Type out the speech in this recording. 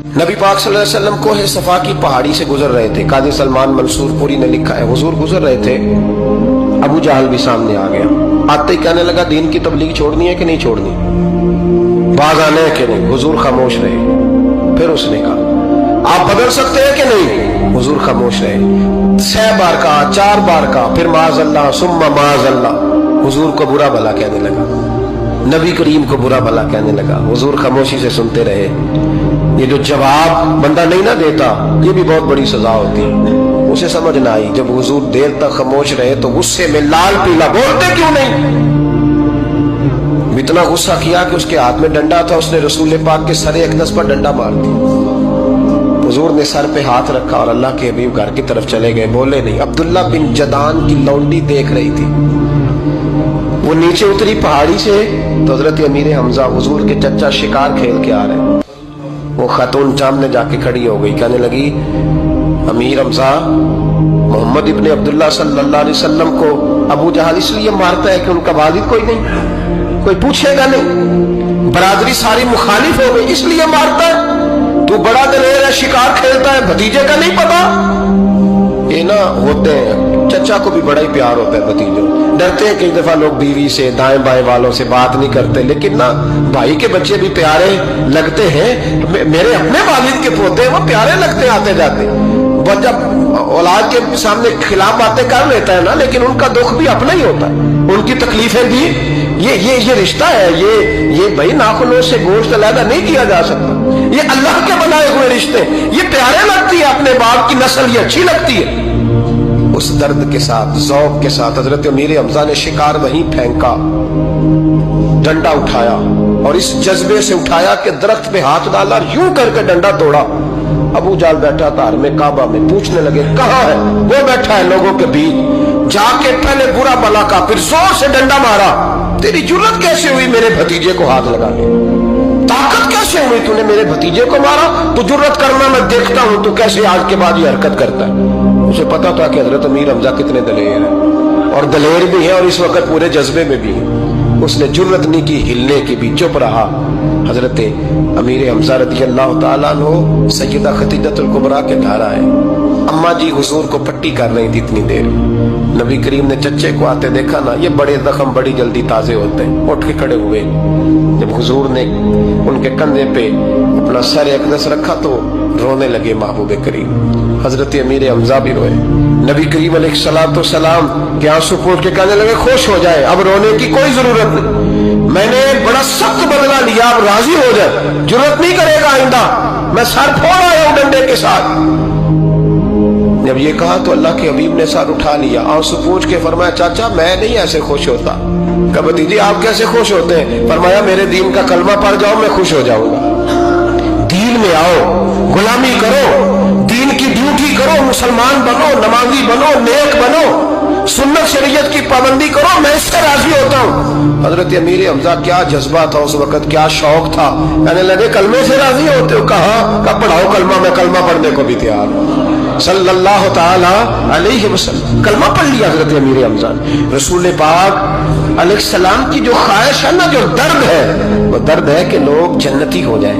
नबी पाक सल्लल्लाहु अलैहि वसल्लम कोहे सफा की पहाड़ी से गुजर रहे थे। काजी सलमान मंसूरपुरी ने लिखा है, हुजूर गुजर रहे थे, अबू जहल भी सामने आ गया। आते ही कहने लगा, दीन की तबलीग छोड़नी है कि नहीं छोड़नी, बाज आने है कि नहीं। हुजूर खामोश रहे। फिर उसने कहा, आप बदल सकते हैं कि नहीं। हुजूर खामोश रहे। 6 बार कहा, 4 बार कहा, फिर माज़अल्लाह सुम्मा माज़अल्लाह। हुजूर को बुरा भला कहने लगा, नबी करीम को बुरा भला कहने लगा। हुजूर खामोशी से सुनते रहे। ये जो जवाब बंदा नहीं ना देता, ये भी बहुत बड़ी सजा होती है। उसे समझ ना आई। जब हुजूर देर तक खामोश रहे तो गुस्से में लाल पीला, बोलते क्यों नहीं। इतना गुस्सा किया कि उसके हाथ में डंडा था, उसने रसूल पाक के सरे अक़दस पर डंडा मार दिया। हुजूर ने सर पे हाथ रखा और अल्लाह के हबीब घर की तरफ चले गए, बोले नहीं। अब्दुल्ला बिन जदान की लौंडी देख रही थी। वो नीचे उतरी पहाड़ी से तो हजरत अमीर हमजा हुजूर के चचा शिकार खेल के आ रहे। वो खातून सामने जाके खड़ी हो गई, कहने लगी, अमीर हमजा, मोहम्मद इब्ने अब्दुल्ला सल्लल्लाहु अलैहि वसल्लम को अबू जहल इसलिए मारता है कि उनका वालिद कोई नहीं, कोई पूछेगा नहीं, बरादरी सारी मुखालिफ हो गई, इसलिए मारता है। तू बड़ा दलेर है, शिकार खेलता है, भतीजे का नहीं पता। ये ना होते हैं, चचा को भी बड़ा ही प्यार होता है भतीजों। डरते हैं कई दफा लोग बीवी से, दाएं बाएं वालों से बात नहीं करते, लेकिन ना भाई के बच्चे भी प्यारे लगते हैं। मेरे अपने वालिद के पोते हैं, वो प्यारे लगते हैं आते जाते। वो जब औलाद के सामने खिलाफ बातें कर लेता है ना, लेकिन उनका दुख भी अपना ही होता है, उनकी तकलीफें भी। ये रिश्ता है, ये भाई नाखूनों से गोश्त अलग नहीं किया जा सकता। ये अल्लाह के बनाए हुए रिश्ते, ये प्यारे लगती है, अपने बाप की नस्ल ये अच्छी लगती है। उस दर्द के साथ, ज़ौक़ के साथ हजरत अमीर हमजा ने शिकार वहीं फेंका, डंडा उठाया और इस जज्बे से उठाया कि दरख्त पे हाथ डाला, यूं करके डंडा तोड़ा। अबू जहल बैठा था में काबा में, पूछने लगे कहाँ है। वो बैठा है लोगों के बीच। जाके पहले बुरा भला का, फिर जोर से डंडा मारा। तेरी जुर्रत कैसे हुई मेरे भतीजे को हाथ लगाने, ताकत कैसे हुई तूने मेरे भतीजे को मारा। तू जुर्रत करना मैं देखता हूं, तू कैसे आज के बाद ये हरकत करता है। उसे पता था कि हजरत अमीर हमजा कितने दलेर हैं, और दलेर भी है और इस वक्त पूरे जज्बे में भी है। उसने जुर्रत नहीं की हिलने की भी, चुप रहा। हजरत अमीर हमजा रज़ी अल्लाह ताला अन्हु सैयदा खदीजतुल कुबरा के घर आए। अम्मा जी हुजूर को पट्टी कर रही थी इतनी देर। नबी करीम ने चच्चे को आते देखा ना, ये बड़े जख्म बड़ी जल्दी ताजे होते हैं। उठ के खड़े हुए। जब हुजूर ने उनके कंधे पे अपना सर अक़दस रखा तो रोने लगे महबूब करीम। हजरत अमीर हमजा भी रोए। नबी करीम अलैहिस्सलातु वस्सलाम के आंसू पोंछ के कहने लगे, खुश हो जाए, अब रोने की कोई जरूरत नहीं, मैंने बड़ा सख्त बदला लिया, अब राजी हो जाए, जरूरत नहीं करेगा आइंदा, मैं सर फोड़ आया हूं डंडे के साथ। जब ये कहा तो अल्लाह के हबीब ने सर उठा लिया, आंसू पोंछ के फरमाया, चाचा मैं नहीं ऐसे खुश होता। कहा भतीजी आप कैसे खुश होते हैं। फरमाया, मेरे दीन का कलमा पढ़ जाओ, मैं खुश हो जाऊंगा। दीन में आओ, गुलामी करो, दीन की ड्यूटी करो, मुसलमान बनो, नमाजी बनो, नेक बनो, सुन्नत शरीयत की पाबंदी करो, मैं इससे राजी होता हूँ। हजरत अमीर हमजा क्या जज्बा था उस वक्त, क्या शौक था। कहने लगे, कलमे से राजी होते हो। कहा पढ़ाओ कलमा, मैं कलमा पढ़ने को भी तैयार हूँ। सल्लल्लाहु ताला अलैहि वसल्लम कलमा पढ़ लिया हजरत अमीर हमजा ने। रसूल पाक अलैहिस्सलाम की जो ख्वाहिश है ना, जो दर्द है, वो दर्द है कि लोग जन्नती हो जाए।